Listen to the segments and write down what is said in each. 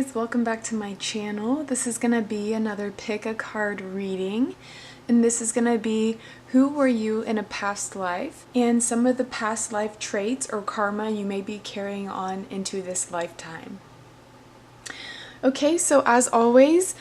guys, welcome back to my channel. This is gonna be another pick a card reading, and this is gonna be who were you in a past life and some of the past life traits or karma you may be carrying on into this lifetime. Okay, so as always,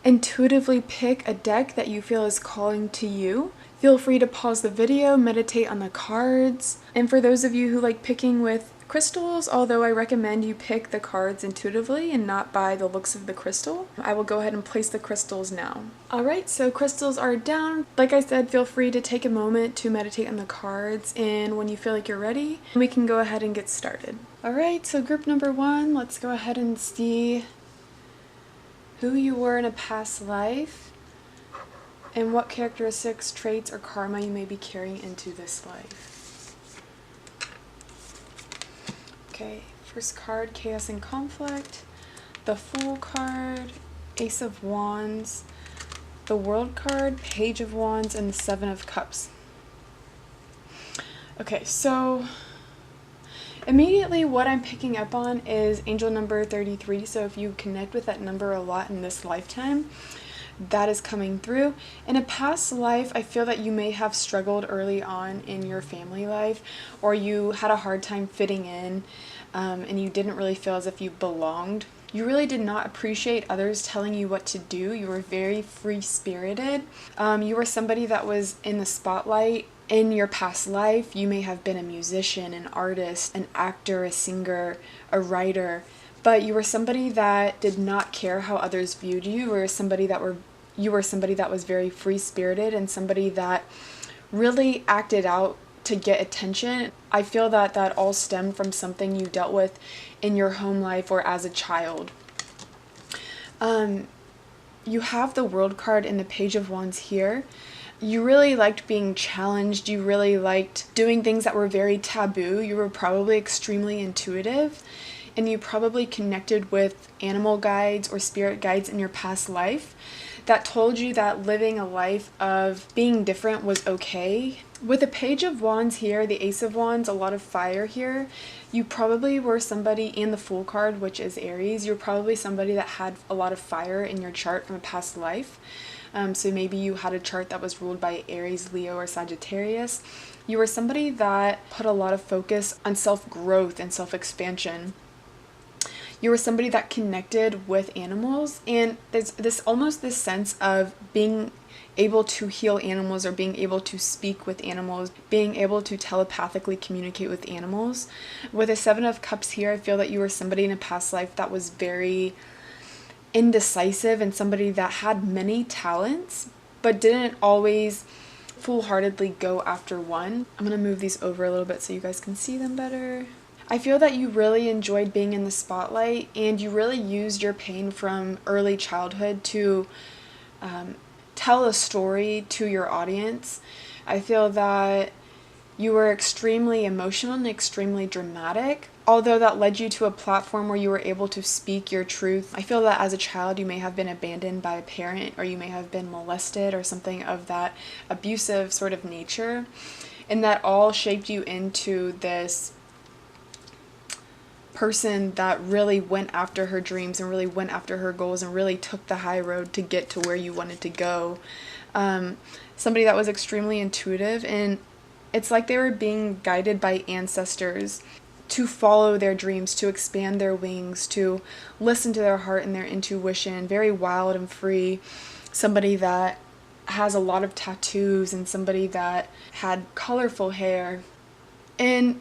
intuitively pick a deck that you feel is calling to you. Feel free to pause the video, meditate on the cards, and for those of you who like picking with crystals, although I recommend you pick the cards intuitively and not by the looks of the crystal, I will go ahead and place the crystals now. Alright, so crystals are down. Like I said, feel free to take a moment to meditate on the cards, and when you feel like you're ready, we can go ahead and get started. Alright, so group number one, let's go ahead and see who you were in a past life and what characteristics, traits, or karma you may be carrying into this life. Okay, first card, Chaos and Conflict, the Fool card, Ace of Wands, the World card, Page of Wands, and the Seven of Cups. Okay, so immediately what I'm picking up on is angel number 33, so if you connect with that number a lot in this lifetime, that is coming through. In a past life, I feel that you may have struggled early on in your family life, or you had a hard time fitting in, and you didn't really feel as if you belonged. You really did not appreciate others telling you what to do. You were very free-spirited. You were somebody that was in the spotlight. In your past life, you may have been a musician, an artist, an actor, a singer, a writer, but you were somebody that did not care how others viewed you. You were somebody that was very free-spirited and somebody that really acted out to get attention. I feel that that all stemmed from something you dealt with in your home life or as a child. You have the World card and the Page of Wands here. You really liked being challenged. You really liked doing things that were very taboo. You were probably extremely intuitive, and you probably connected with animal guides or spirit guides in your past life that told you that living a life of being different was okay. With the Page of Wands here, the Ace of Wands, a lot of fire here, you probably were somebody, and the Fool card, which is Aries, you're probably somebody that had a lot of fire in your chart from a past life. So maybe you had a chart that was ruled by Aries, Leo, or Sagittarius. You were somebody that put a lot of focus on self-growth and self-expansion. You were somebody that connected with animals, and there's almost this sense of being able to heal animals or being able to speak with animals, being able to telepathically communicate with animals. With the Seven of Cups here, I feel that you were somebody in a past life that was very indecisive and somebody that had many talents but didn't always full-heartedly go after one. I'm going to move these over a little bit so you guys can see them better. I feel that you really enjoyed being in the spotlight, and you really used your pain from early childhood to tell a story to your audience. I feel that you were extremely emotional and extremely dramatic, although that led you to a platform where you were able to speak your truth. I feel that as a child you may have been abandoned by a parent, or you may have been molested or something of that abusive sort of nature, and that all shaped you into this person that really went after her dreams and really went after her goals and really took the high road to get to where you wanted to go. Somebody that was extremely intuitive, and it's like they were being guided by ancestors to follow their dreams, to expand their wings, to listen to their heart and their intuition. Very wild and free. Somebody that has a lot of tattoos, and somebody that had colorful hair. And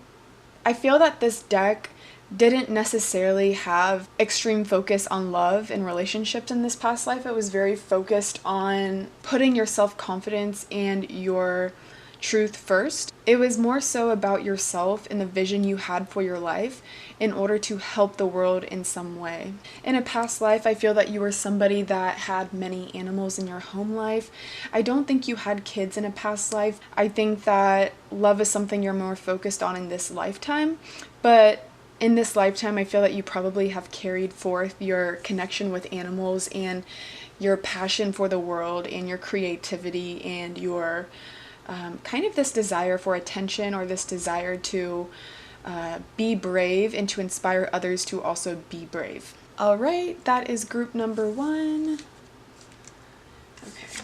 I feel that this deck didn't necessarily have extreme focus on love and relationships in this past life. It was very focused on putting your self-confidence and your truth first. It was more so about yourself and the vision you had for your life in order to help the world in some way. In a past life, I feel that you were somebody that had many animals in your home life. I don't think you had kids in a past life. I think that love is something you're more focused on in this lifetime, but in this lifetime, I feel that you probably have carried forth your connection with animals and your passion for the world and your creativity and your kind of this desire for attention, or this desire to be brave and to inspire others to also be brave. All right, that is group number 1. Okay.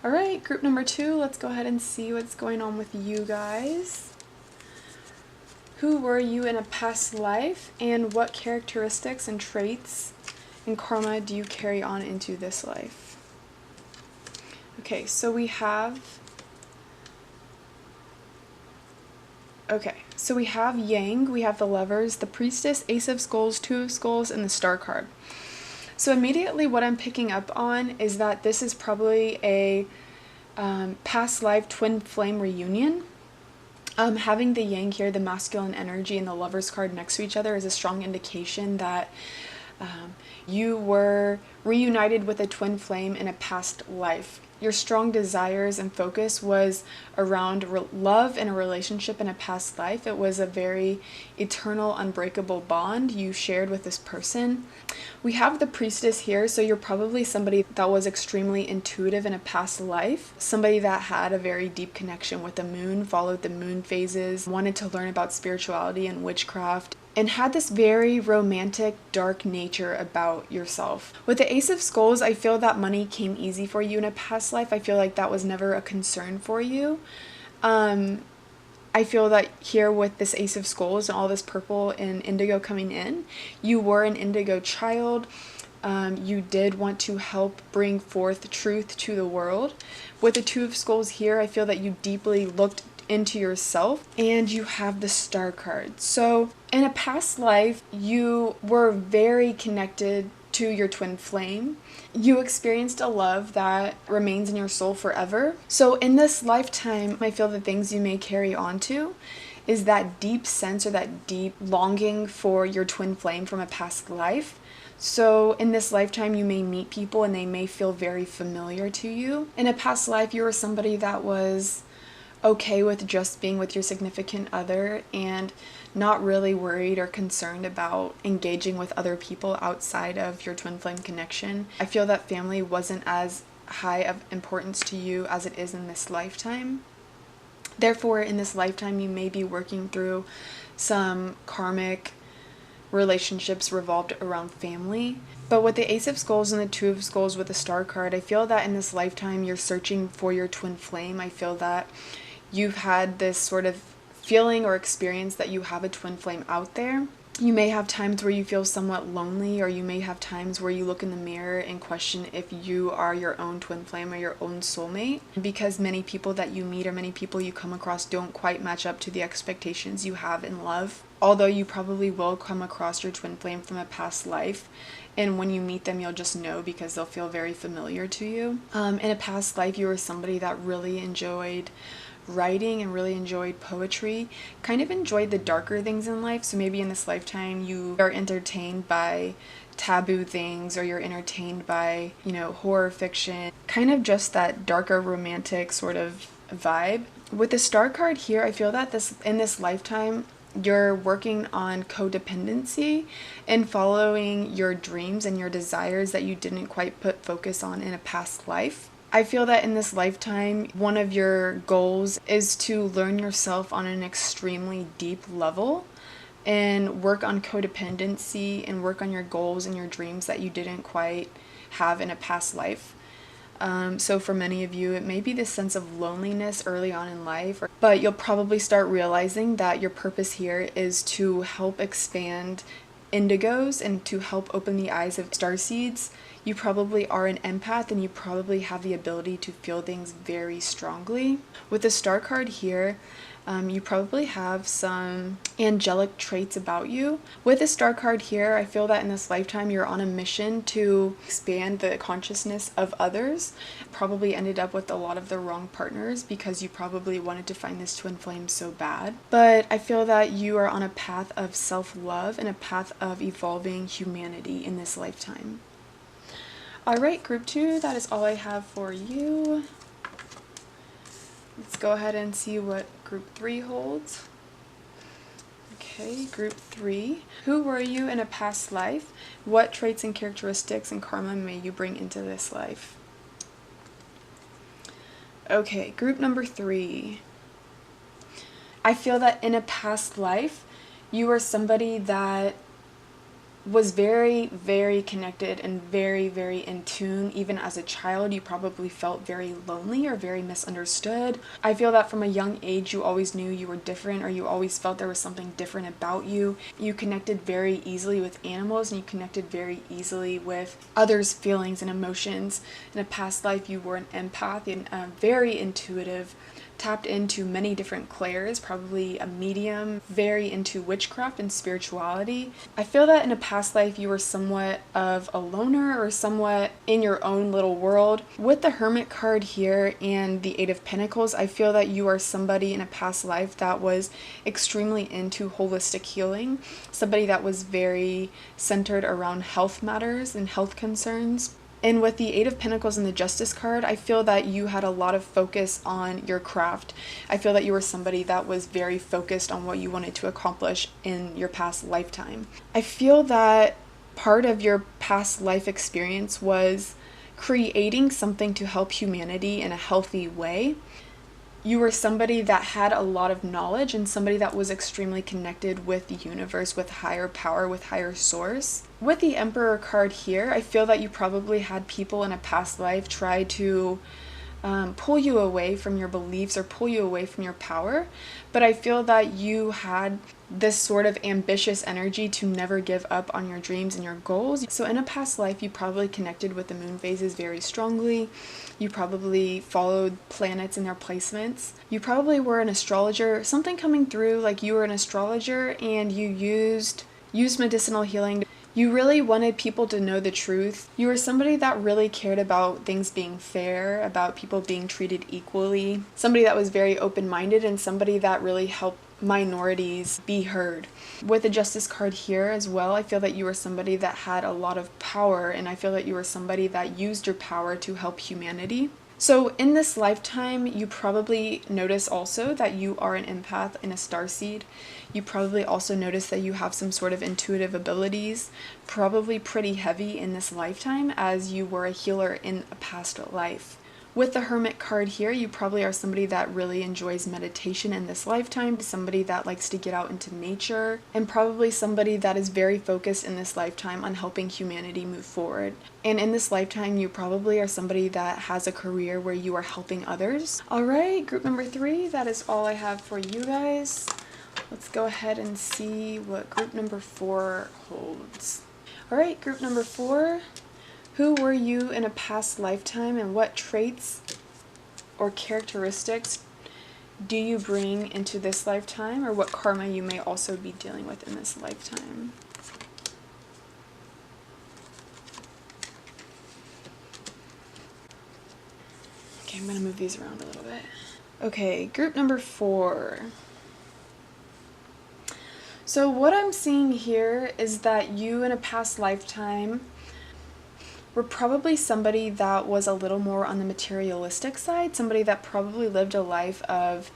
All right, group number 2, let's go ahead and see what's going on with you guys. Who were you in a past life, and what characteristics and traits and karma do you carry on into this life? Okay, so we have Yang, we have the Lovers, the Priestess, Ace of Skulls, Two of Skulls, and the Star card. So immediately what I'm picking up on is that this is probably a past life twin flame reunion. Having the Yang here, the masculine energy, and the Lovers card next to each other is a strong indication that you were reunited with a twin flame in a past life. Your strong desires and focus was around love in a relationship in a past life. It was a very eternal, unbreakable bond you shared with this person. We have the Priestess here, so you're probably somebody that was extremely intuitive in a past life, somebody that had a very deep connection with the moon, followed the moon phases, wanted to learn about spirituality and witchcraft, and had this very romantic, dark nature about yourself. With the Ace of Skulls, I feel that money came easy for you in a past life. I feel like that was never a concern for you. I feel that here with this Ace of Skulls and all this purple and indigo coming in, you were an indigo child. You did want to help bring forth truth to the world. With the Two of Skulls here, I feel that you deeply looked into yourself, and you have the Star card. So in a past life, you were very connected to your twin flame. You experienced a love that remains in your soul forever. So in this lifetime, I feel the things you may carry on to is that deep sense or that deep longing for your twin flame from a past life. So in this lifetime, you may meet people and they may feel very familiar to you. In a past life, you were somebody that was okay with just being with your significant other and not really worried or concerned about engaging with other people outside of your twin flame connection. I feel that family wasn't as high of importance to you as it is in this lifetime. Therefore, in this lifetime, you may be working through some karmic relationships revolved around family. But with the Ace of Skulls and the Two of Skulls with the Star card, I feel that in this lifetime, you're searching for your twin flame. I feel that you've had this sort of feeling or experience that you have a twin flame out there. You may have times where you feel somewhat lonely, or you may have times where you look in the mirror and question if you are your own twin flame or your own soulmate, because many people that you meet or many people you come across don't quite match up to the expectations you have in love. Although you probably will come across your twin flame from a past life, and when you meet them, you'll just know because they'll feel very familiar to you. In a past life, you were somebody that really enjoyed writing and really enjoyed poetry, kind of enjoyed the darker things in life. So maybe in this lifetime you are entertained by taboo things, or you're entertained by, horror fiction, kind of just that darker romantic sort of vibe. With the Star card here, I feel that in this lifetime you're working on codependency and following your dreams and your desires that you didn't quite put focus on in a past life. I feel that in this lifetime, one of your goals is to learn yourself on an extremely deep level and work on codependency and work on your goals and your dreams that you didn't quite have in a past life. So for many of you, it may be this sense of loneliness early on in life, but you'll probably start realizing that your purpose here is to help expand indigos and to help open the eyes of starseeds. You probably are an empath, and you probably have the ability to feel things very strongly. With the Star card here, you probably have some angelic traits about you. With the Star card here, I feel that in this lifetime you're on a mission to expand the consciousness of others. Probably ended up with a lot of the wrong partners because you probably wanted to find this twin flame so bad. But I feel that you are on a path of self-love and a path of evolving humanity in this lifetime. Alright, group 2, that is all I have for you. Let's go ahead and see what group 3 holds. Okay, group 3. Who were you in a past life? What traits and characteristics and karma may you bring into this life? Okay, group number 3. I feel that in a past life, you were somebody that was very, very connected and very, very in tune. Even as a child, you probably felt very lonely or very misunderstood. I feel that from a young age, you always knew you were different, or you always felt there was something different about you. You connected very easily with animals, and you connected very easily with others' feelings and emotions. In a past life, you were an empath and very intuitive, tapped into many different clairs, probably a medium, very into witchcraft and spirituality. I feel that in a past life you were somewhat of a loner or somewhat in your own little world. With the Hermit card here and the Eight of Pentacles, I feel that you are somebody in a past life that was extremely into holistic healing, somebody that was very centered around health matters and health concerns. And with the Eight of Pentacles and the Justice card, I feel that you had a lot of focus on your craft. I feel that you were somebody that was very focused on what you wanted to accomplish in your past lifetime. I feel that part of your past life experience was creating something to help humanity in a healthy way. You were somebody that had a lot of knowledge and somebody that was extremely connected with the universe, with higher power, with higher source. With the Emperor card here, I feel that you probably had people in a past life try to pull you away from your beliefs or pull you away from your power. But I feel that you had this sort of ambitious energy to never give up on your dreams and your goals. So in a past life, you probably connected with the moon phases very strongly. You probably followed planets in their placements. You probably were an astrologer, something coming through like you were an astrologer and you used medicinal healing. You really wanted people to know the truth. You were somebody that really cared about things being fair, about people being treated equally, somebody that was very open-minded, and somebody that really helped minorities be heard. With the Justice card here as well, I feel that you were somebody that had a lot of power, and I feel that you were somebody that used your power to help humanity. So in this lifetime, you probably notice also that you are an empath and a starseed. You probably also notice that you have some sort of intuitive abilities, probably pretty heavy in this lifetime as you were a healer in a past life. With the Hermit card here, you probably are somebody that really enjoys meditation in this lifetime, somebody that likes to get out into nature, and probably somebody that is very focused in this lifetime on helping humanity move forward. And in this lifetime, you probably are somebody that has a career where you are helping others. Alright, group number 3, that is all I have for you guys. Let's go ahead and see what group number 4 holds. Alright, group number 4. Who were you in a past lifetime, and what traits or characteristics do you bring into this lifetime, or what karma you may also be dealing with in this lifetime? Okay, I'm going to move these around a little bit. Okay, group number 4. So what I'm seeing here is that you in a past lifetime were probably somebody that was a little more on the materialistic side, somebody that probably lived a life of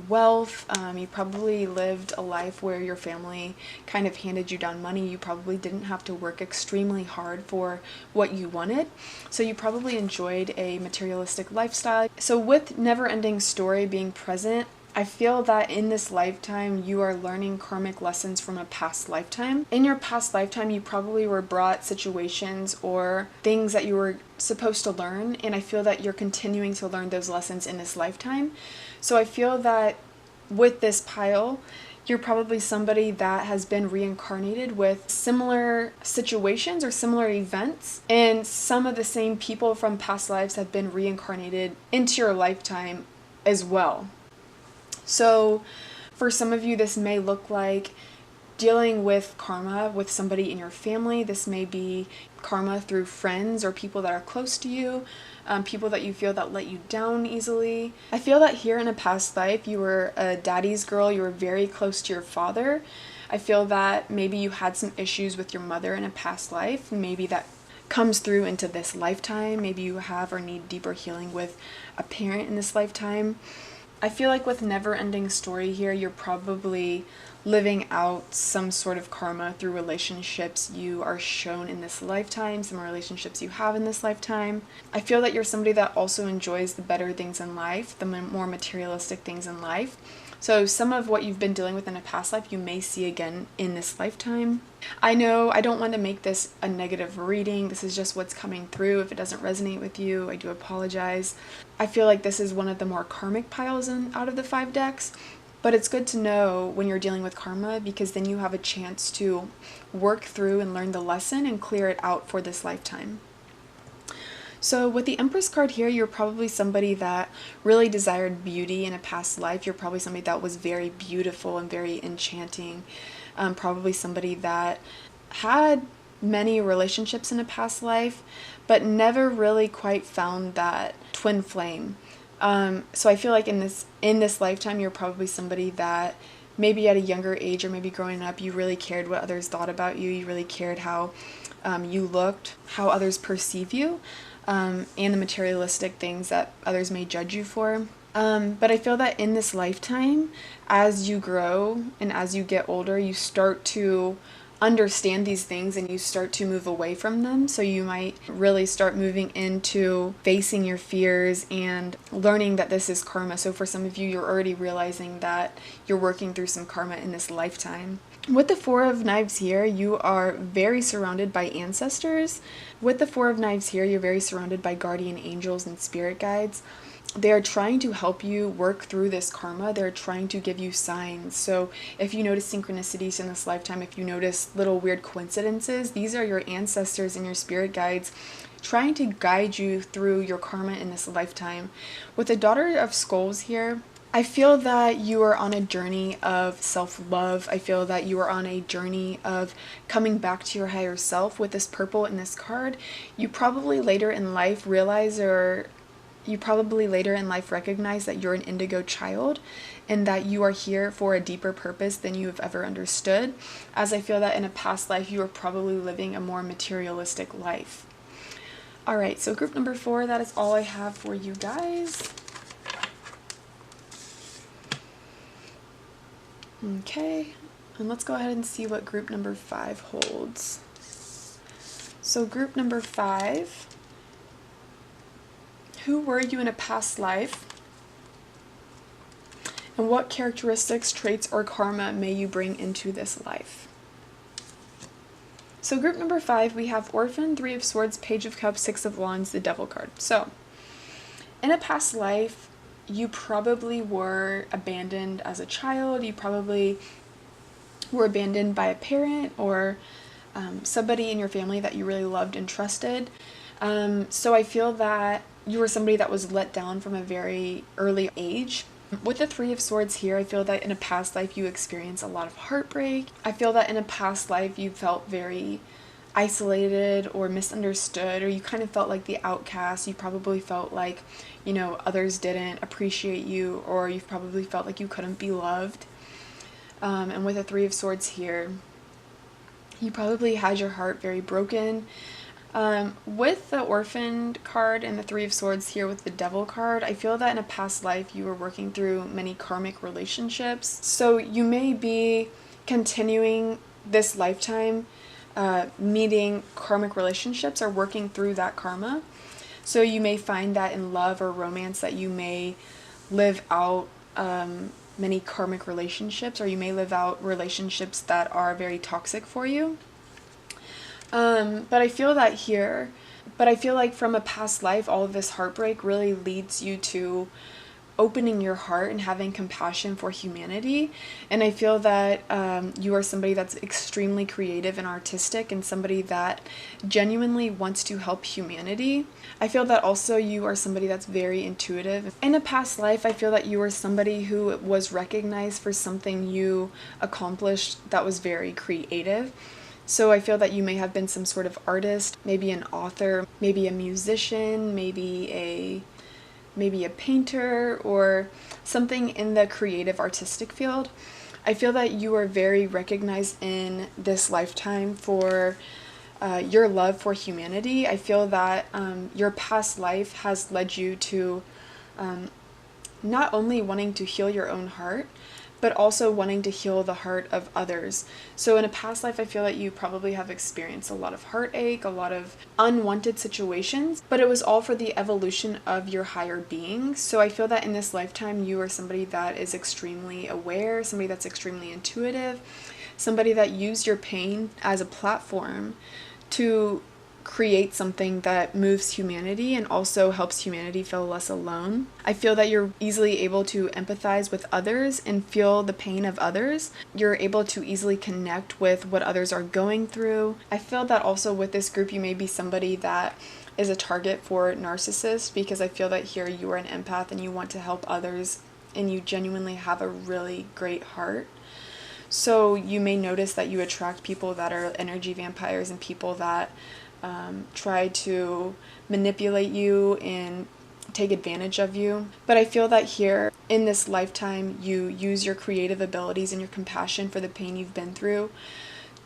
wealth. You probably lived a life where your family kind of handed you down money. You probably didn't have to work extremely hard for what you wanted. So you probably enjoyed a materialistic lifestyle. So with Never Ending Story being present, I feel that in this lifetime, you are learning karmic lessons from a past lifetime. In your past lifetime, you probably were brought situations or things that you were supposed to learn, and I feel that you're continuing to learn those lessons in this lifetime. So I feel that with this pile, you're probably somebody that has been reincarnated with similar situations or similar events, and some of the same people from past lives have been reincarnated into your lifetime as well. So for some of you, this may look like dealing with karma with somebody in your family. This may be karma through friends or people that are close to you, people that you feel that let you down easily. I feel that here in a past life, you were a daddy's girl. You were very close to your father. I feel that maybe you had some issues with your mother in a past life. Maybe that comes through into this lifetime. Maybe you have or need deeper healing with a parent in this lifetime. I feel like with Never Ending Story here, you're probably living out some sort of karma through relationships you are shown in this lifetime, some relationships you have in this lifetime. I feel that you're somebody that also enjoys the better things in life, the more materialistic things in life. So some of what you've been dealing with in a past life, you may see again in this lifetime. I know I don't want to make this a negative reading. This is just what's coming through. If it doesn't resonate with you, I do apologize. I feel like this is one of the more karmic piles out of the 5 decks. But it's good to know when you're dealing with karma, because then you have a chance to work through and learn the lesson and clear it out for this lifetime. So with the Empress card here, you're probably somebody that really desired beauty in a past life. You're probably somebody that was very beautiful and very enchanting. Probably somebody that had many relationships in a past life, but never really quite found that twin flame. So I feel like in this lifetime, you're probably somebody that maybe at a younger age or maybe growing up, you really cared what others thought about you. You really cared how you looked, how others perceive you, and the materialistic things that others may judge you for. But I feel that in this lifetime, as you grow and as you get older, you start to understand these things and you start to move away from them. So you might really start moving into facing your fears and learning that this is karma. So for some of you, you're already realizing that you're working through some karma in this lifetime. With the Four of Knives here, you are very surrounded by ancestors. With the Four of Knives here, you're very surrounded by guardian angels and spirit guides. They are trying to help you work through this karma. They're trying to give you signs. So if you notice synchronicities in this lifetime, if you notice little weird coincidences, these are your ancestors and your spirit guides trying to guide you through your karma in this lifetime. With the Daughter of Skulls here, I feel that you are on a journey of self-love. I feel that you are on a journey of coming back to your higher self. With this purple in this card, you probably later in life recognize that you're an indigo child and that you are here for a deeper purpose than you have ever understood, as I feel that in a past life you were probably living a more materialistic life. Alright, so group number 4, that is all I have for you guys. Okay, and let's go ahead and see what group number 5 holds. So group number 5, who were you in a past life? And what characteristics, traits, or karma may you bring into this life? So group number 5, we have Orphan, 3 of Swords, Page of Cups, 6 of Wands, the Devil card. So, in a past life, you probably were abandoned as a child. You probably were abandoned by a parent or somebody in your family that you really loved and trusted. So I feel that you were somebody that was let down from a very early age. With the 3 of Swords here, I feel that in a past life you experienced a lot of heartbreak. I feel that in a past life you felt very isolated or misunderstood, or you kind of felt like the outcast. You probably felt like, you know, others didn't appreciate you, or you probably felt like you couldn't be loved. And with the 3 of Swords here, you probably had your heart very broken. With the Orphan card and the 3 of Swords here with the Devil card, I feel that in a past life you were working through many karmic relationships. So you may be continuing this lifetime meeting karmic relationships or working through that karma. So you may find that in love or romance that you may live out many karmic relationships, or you may live out relationships that are very toxic for you. But I feel like from a past life, all of this heartbreak really leads you to opening your heart and having compassion for humanity. And I feel that you are somebody that's extremely creative and artistic, and somebody that genuinely wants to help humanity. I feel that also you are somebody that's very intuitive. In a past life, I feel that you were somebody who was recognized for something you accomplished that was very creative. So I feel that you may have been some sort of artist, maybe an author, maybe a musician, maybe a painter, or something in the creative artistic field. I feel that you are very recognized in this lifetime for your love for humanity. I feel that your past life has led you to not only wanting to heal your own heart, but also wanting to heal the heart of others. So in a past life, I feel that you probably have experienced a lot of heartache, a lot of unwanted situations, but it was all for the evolution of your higher being. So I feel that in this lifetime, you are somebody that is extremely aware, somebody that's extremely intuitive, somebody that used your pain as a platform to create something that moves humanity and also helps humanity feel less alone. I feel that you're easily able to empathize with others and feel the pain of others. You're able to easily connect with what others are going through. I feel that also with this group, you may be somebody that is a target for narcissists, because I feel that here you are an empath and you want to help others and you genuinely have a really great heart. So you may notice that you attract people that are energy vampires and people that try to manipulate you and take advantage of you. But I feel that here in this lifetime, you use your creative abilities and your compassion for the pain you've been through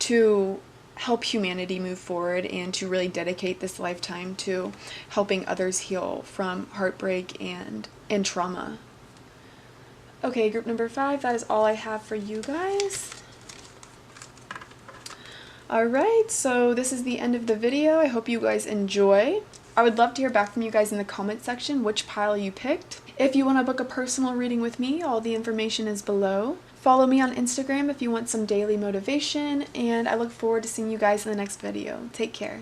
to help humanity move forward and to really dedicate this lifetime to helping others heal from heartbreak and trauma. Okay, group number 5, that is all I have for you guys. Alright, so this is the end of the video. I hope you guys enjoy. I would love to hear back from you guys in the comment section which pile you picked. If you want to book a personal reading with me, all the information is below. Follow me on Instagram if you want some daily motivation, and I look forward to seeing you guys in the next video. Take care.